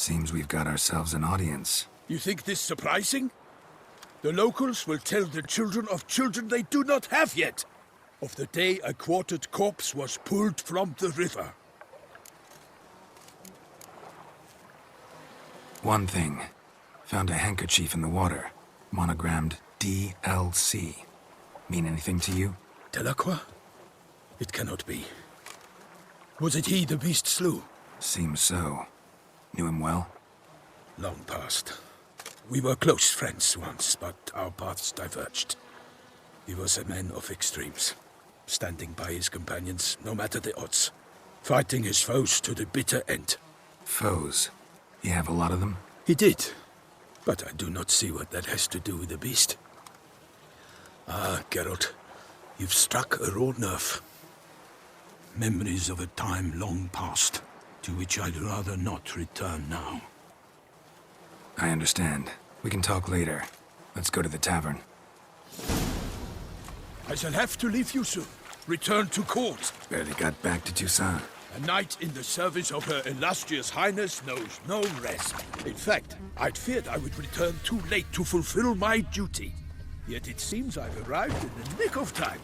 Seems we've got ourselves an audience. You think this surprising? The locals will tell the children of children they do not have yet, of the day a quartered corpse was pulled from the river. One thing. Found a handkerchief in the water. Monogrammed DLC. Mean anything to you? Delacroix? It cannot be. Was it he the beast slew? Seems so. Knew him well? Long past. We were close friends once, but our paths diverged. He was a man of extremes, standing by his companions no matter the odds, fighting his foes to the bitter end. Foes? You have a lot of them? He did, but I do not see what that has to do with the beast. Ah, Geralt, you've struck a raw nerve. Memories of a time long past, to which I'd rather not return now. I understand. We can talk later. Let's go to the tavern. I shall have to leave you soon. Return to court. Barely got back to Toussaint. A knight in the service of Her Illustrious Highness knows no rest. In fact, I'd feared I would return too late to fulfill my duty. Yet it seems I've arrived in the nick of time.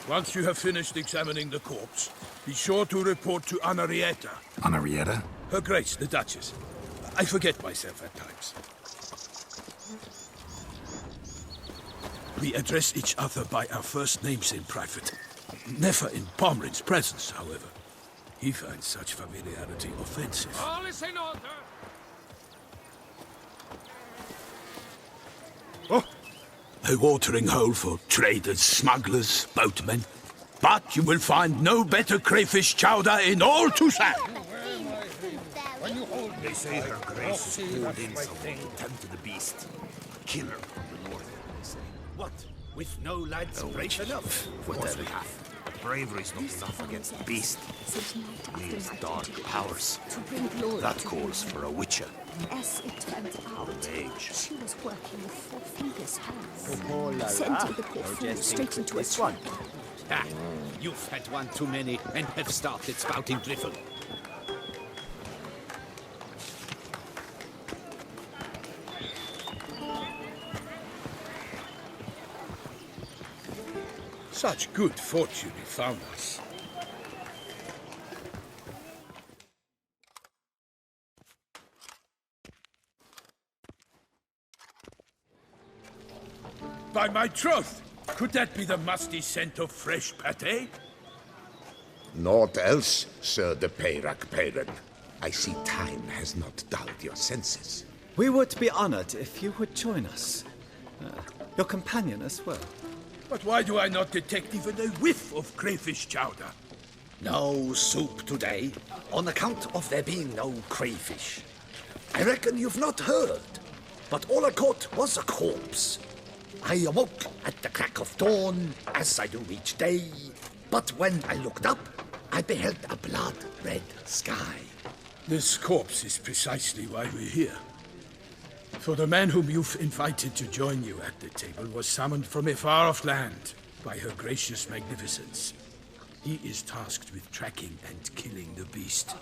Once you have finished examining the corpse, be sure to report to Anarietta. Anarietta? Her Grace, the Duchess. I forget myself at times. We address each other by our first names in private. Never in Pomrin's presence, however. He finds such familiarity offensive. All is in order! Oh! A watering hole for traders, smugglers, boatmen. But you will find no better crayfish chowder in all Toussaint. They say her grace is pulled in someone to tend to the beast. Killer of the north, they say. What? With no lads brave enough? Whatever. Bravery's not enough against the beast. Needs dark powers. That calls for a witcher. As it turns out, A mage. she was working with Four Fingers' hands. Sent the poor fool straight into a swamp. Ah, you've had one too many and have started spouting drivel. Such good fortune you found us. By my troth! Could that be the musty scent of fresh pâté? Naught else, Sir de Peyrac Peyran. I see time has not dulled your senses. We would be honored if you would join us. Your companion as well. But why do I not detect even a whiff of crayfish chowder? No soup today, on account of there being no crayfish. I reckon you've not heard, but all I caught was a corpse. I awoke at the crack of dawn, as I do each day, but when I looked up, I beheld a blood-red sky. This corpse is precisely why we're here. For the man whom you've invited to join you at the table was summoned from a far-off land by her gracious magnificence. He is tasked with tracking and killing the beast.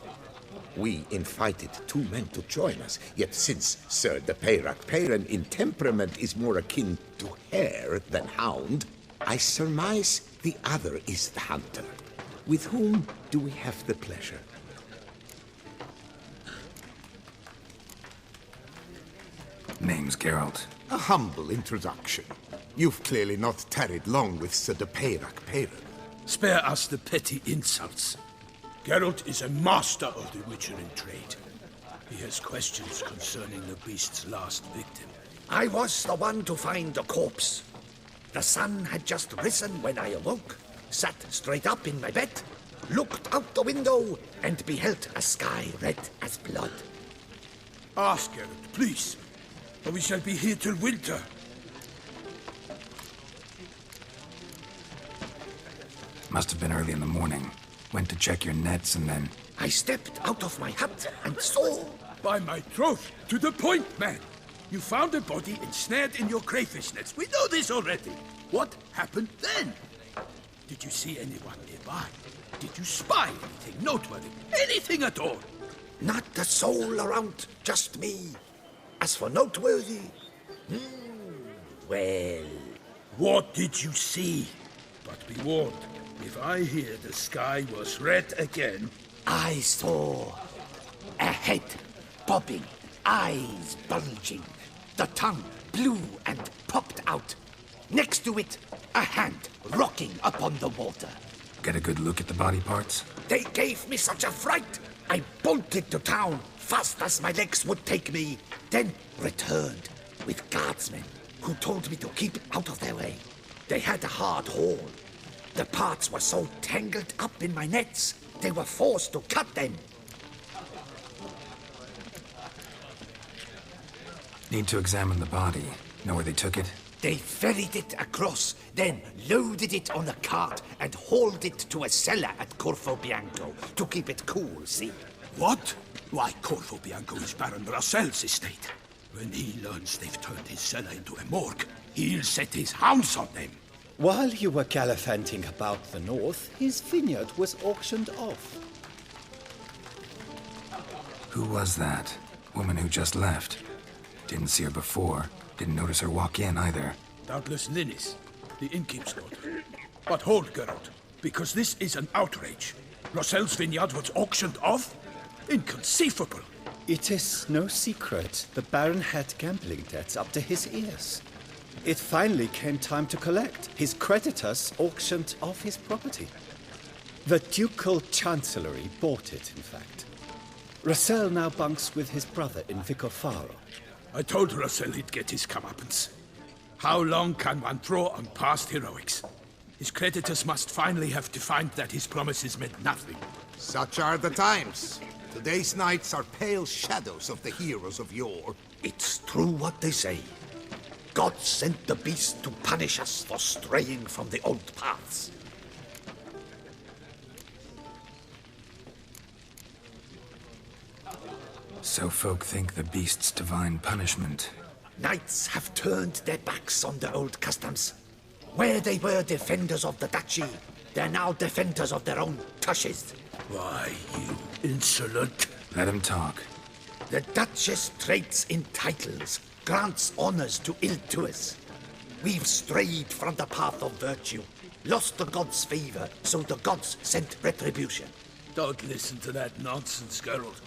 We invited two men to join us, yet since Sir de Peyrac Peyran in temperament is more akin to hare than hound, I surmise The other is the hunter. With whom do we have the pleasure? Name's Geralt. A humble introduction. You've clearly not tarried long with Sir de Peyrac Peyran. Spare us the petty insults. Geralt is a master of the witchering trade. He has questions concerning the beast's last victim. I was the one to find the corpse. The sun had just risen when I awoke, sat straight up in my bed, looked out the window, and beheld a sky red as blood. Ask Geralt, please, or we shall be here till winter. Must have been early in the morning. Went to check your nets and then... I stepped out of my hut and saw... By my troth, to the point, man. You found a body ensnared in your crayfish nets. We know this already. What happened then? Did you see anyone nearby? Did you spy anything noteworthy? Anything at all? Not a soul around, just me. As for noteworthy... well... What did you see? But be warned, if I hear the sky was red again... I saw a head bobbing, eyes bulging, the tongue blue and popped out. Next to it, a hand rocking upon the water. Get a good look at the body parts? They gave me such a fright. I bolted to town fast as my legs would take me, then returned with guardsmen who told me to keep out of their way. They had a hard haul. The parts were so tangled up in my nets, they were forced to cut them. Need to examine the body. Know where they took it? They ferried it across, then loaded it on a cart and hauled it to a cellar at Corvo Bianco to keep it cool, see? What? Why, Corvo Bianco is Baron Russell's estate. When he learns they've turned his cellar into a morgue, he'll set his hounds on them. While you were gallivanting about the north, his vineyard was auctioned off. Who was that? Woman who just left. Didn't see her before. Didn't notice her walk in either. Doubtless Linnis, the innkeep's daughter. But hold, Geralt, because this is an outrage. Russell's vineyard was auctioned off? Inconceivable. It is no secret the Baron had gambling debts up to his ears. It finally came time to collect. His creditors auctioned off his property. The Ducal Chancellery bought it, in fact. Russell now bunks with his brother in Vicofaro. I told Russell he'd get his comeuppance. How long can one draw on past heroics? His creditors must finally have defined that his promises meant nothing. Such are the times. Today's knights are pale shadows of the heroes of yore. It's true what they say. God sent the beast to punish us for straying from the old paths. So folk think the beast's divine punishment. Knights have turned their backs on the old customs. Where they were defenders of the duchy, they're now defenders of their own tushes. Why, you insolent... Let him talk. The Duchess trades in titles, grants honors to ill-doers. We've strayed from the path of virtue, lost the gods' favor, so the gods sent retribution. Don't listen to that nonsense, Geralt.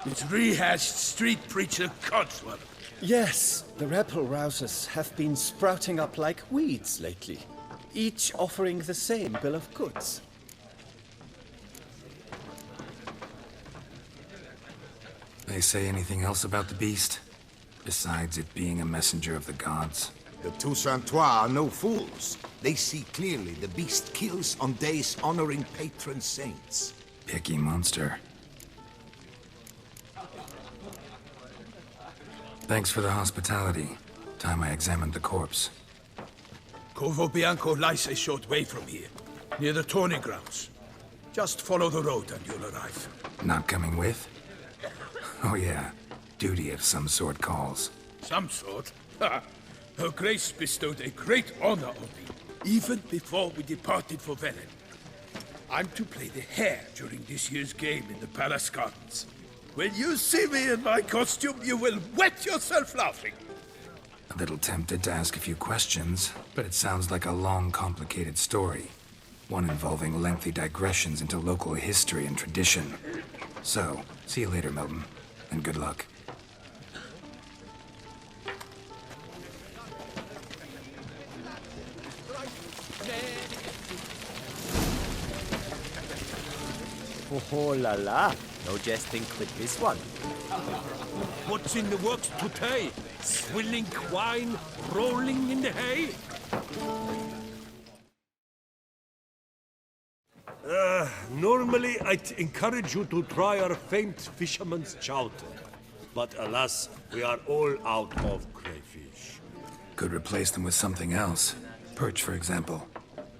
It's rehashed street preacher codswallop. Yes, the rebel rousers have been sprouting up like weeds lately, each offering the same bill of goods. They say anything else about the beast? Besides it being a messenger of the gods? The Toussaintois are no fools. They see clearly the beast kills on days honoring patron saints. Picky monster. Thanks for the hospitality. Time I examined the corpse. Corvo Bianco lies a short way from here, near the tourney grounds. Just follow the road and you'll arrive. Not coming with? Oh yeah, duty of some sort calls. Some sort? Ha! Her Grace bestowed a great honor on me, even before we departed for Velen. I'm to play the hare during this year's game in the palace gardens. When you see me in my costume, you will wet yourself laughing. A little tempted to ask a few questions, but it sounds like a long, complicated story. one involving lengthy digressions into local history and tradition. So, see you later, Milton, and good luck. Oh la la, no jesting with this one. What's in the works today? Swilling wine, rolling in the hay? Normally I'd encourage you to try our famed fisherman's chowder. But alas, we are all out of crayfish. Could replace them with something else. Perch, for example.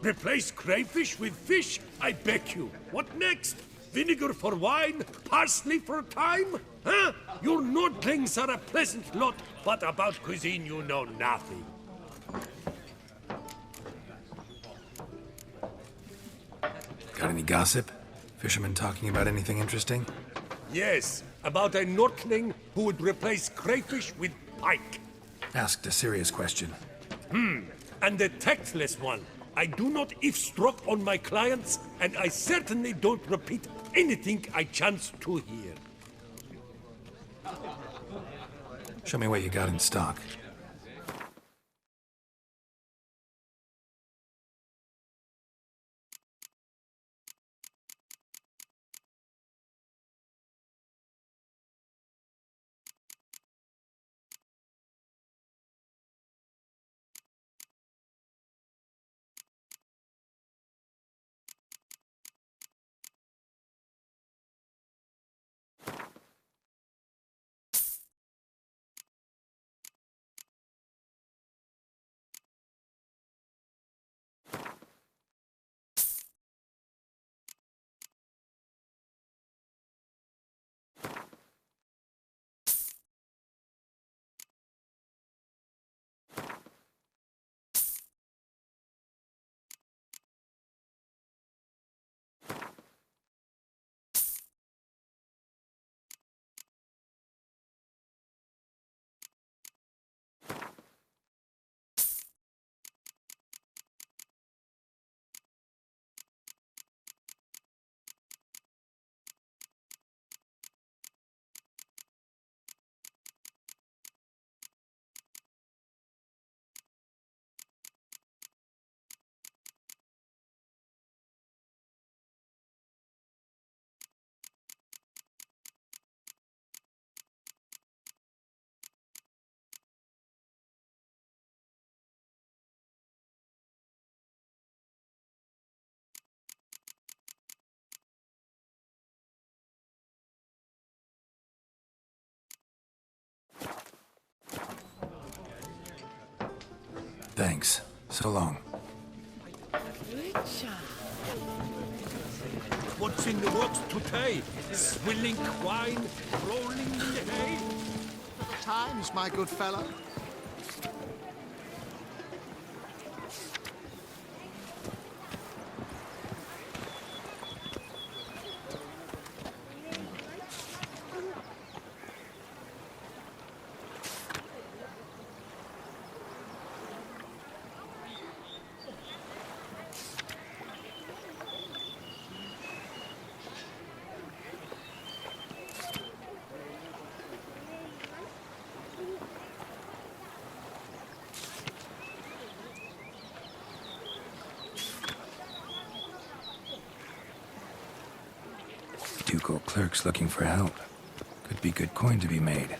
Replace crayfish with fish? I beg you. What next? Vinegar for wine? Parsley for thyme? Huh? Your Nordlings are a pleasant lot, but about cuisine you know nothing. Got any gossip? Fishermen talking about anything interesting? Yes, about a Nordling who would replace crayfish with pike. Asked a serious question. And a tactless one. I do not eavesdrop on my clients, and I certainly don't repeat anything I chance to hear. Show me what you got in stock. Thanks. So long. What's in the works today? Swilling wine, rolling in the hay? Times, my good fellow. Ducal clerks looking for help. Could be good coin to be made.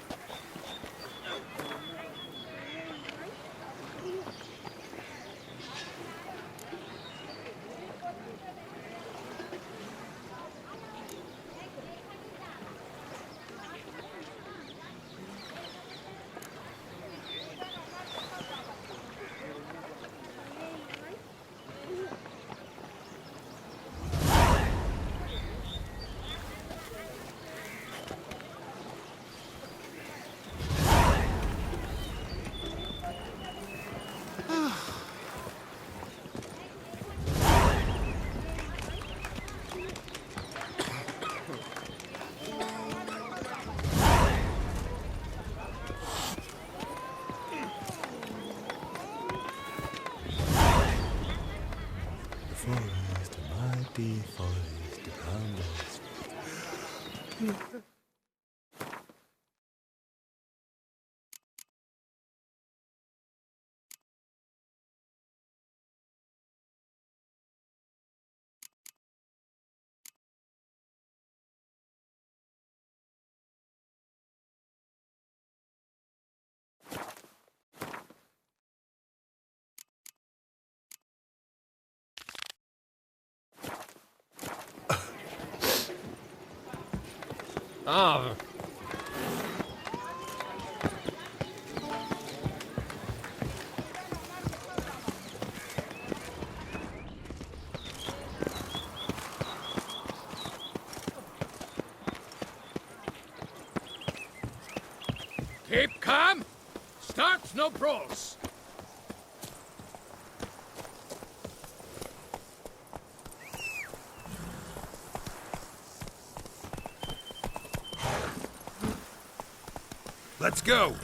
Ah. Keep calm. Start no brawls. Let's go!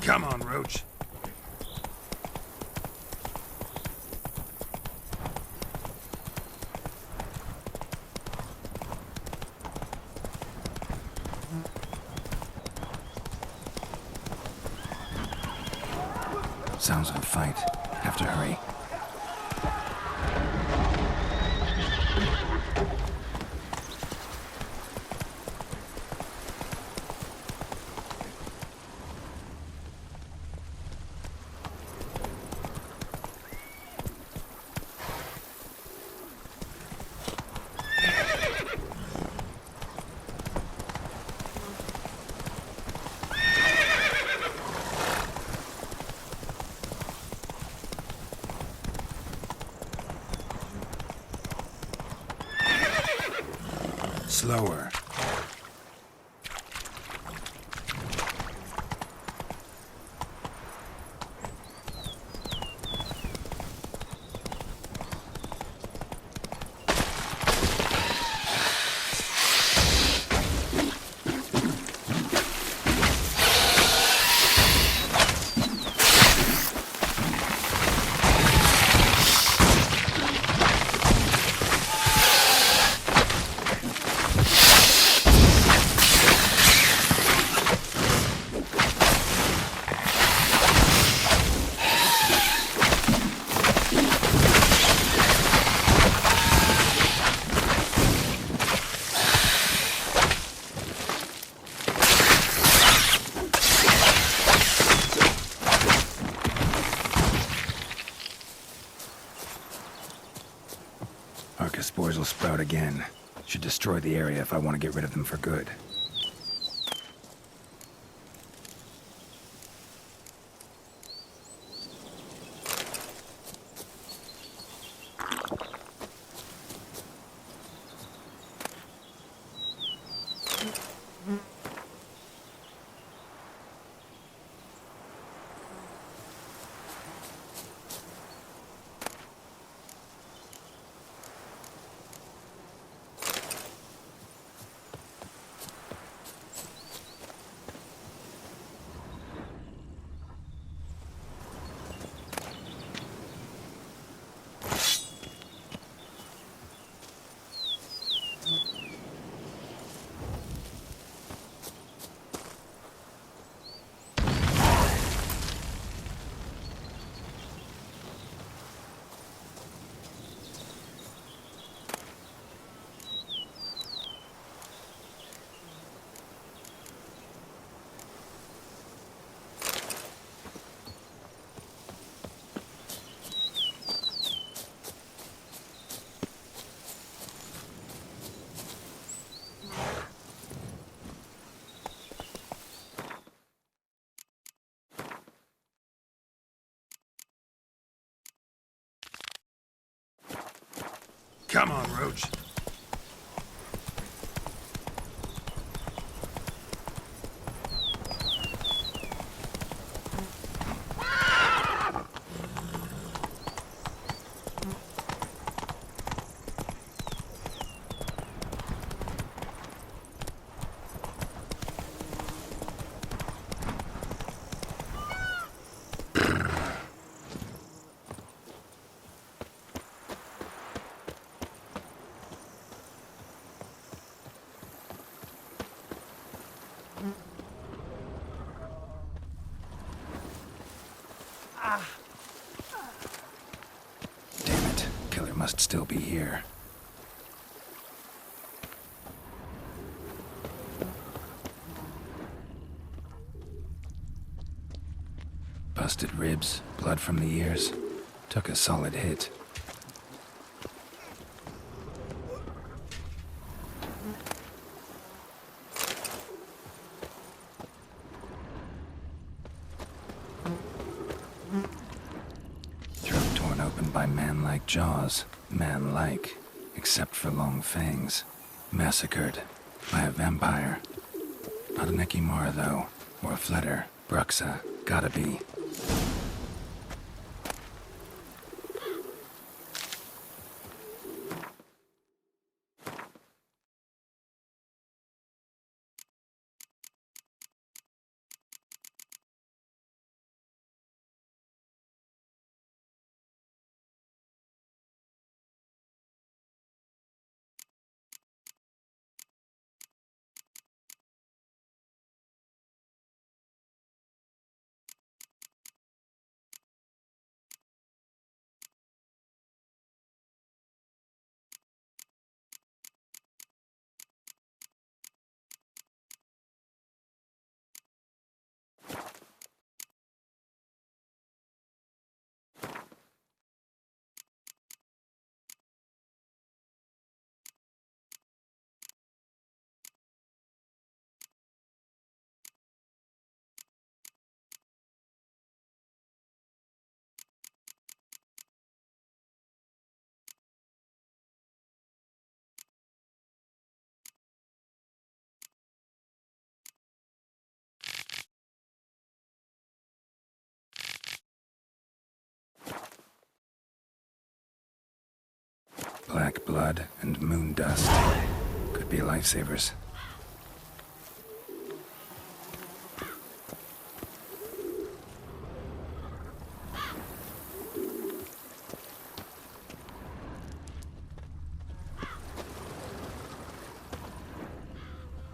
Come on, Roach. Sounds of a fight. Have to hurry. Slower. Spores will sprout again. Should destroy the area if I want to get rid of them for good. Come on, Roach. Damn it. Killer must still be here. Busted ribs, blood from the ears. Took a solid hit. Throat torn open by man-like jaws. Man-like, except for long fangs. Massacred by a vampire. Not an Ekimara, though, or a Fletter. Bruxa, gotta be. Black blood and moon dust. Could be lifesavers.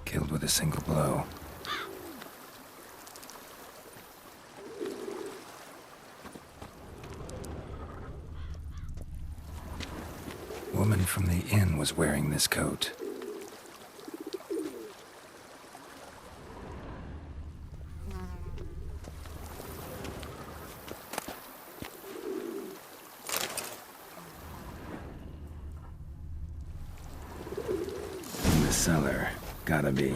Killed with a single blow. Woman from the inn was wearing this coat. In the cellar, gotta be.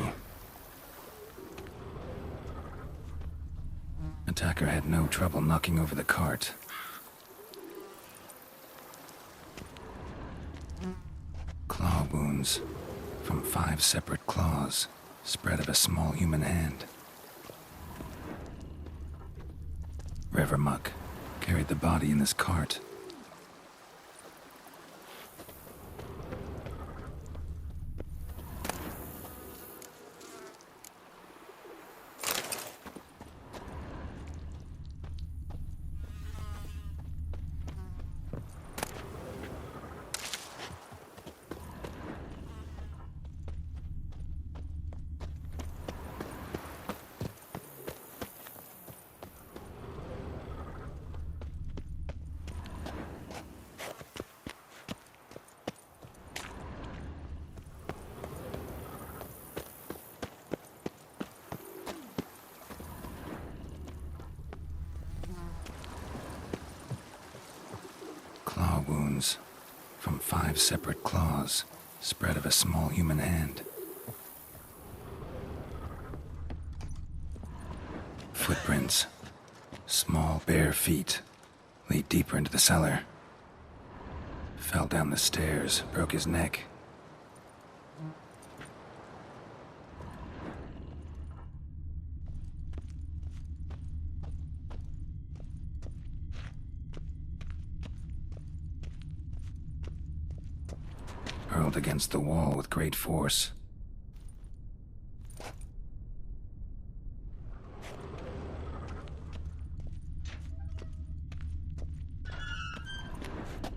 Attacker had no trouble knocking over the cart. Claw wounds from 5 separate claws, spread of a small human hand. River muck carried the body in this cart. Claw wounds from 5 separate claws, spread of a small human hand. Footprints, small bare feet, lead deeper into the cellar. Fell down the stairs, broke his neck. Hurled against the wall with great force.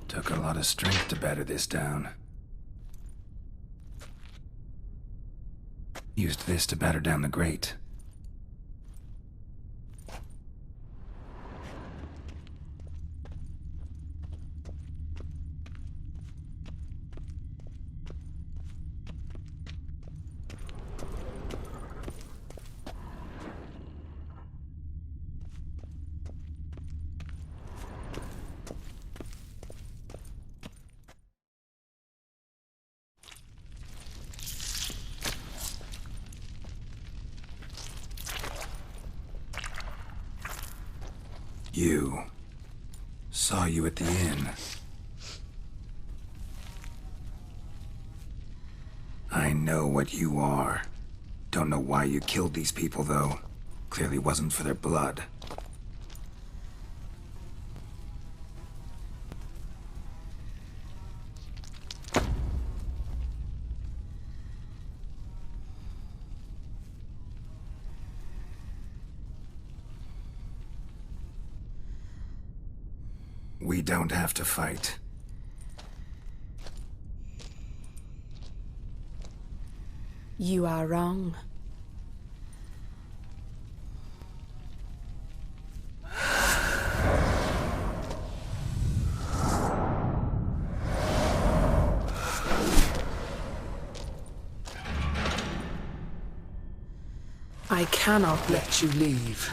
Took a lot of strength to batter this down. Used this to batter down the grate. You. Saw you at the inn. I know what you are. Don't know why you killed these people, though. Clearly wasn't for their blood. We don't have to fight. You are wrong. I cannot let you leave.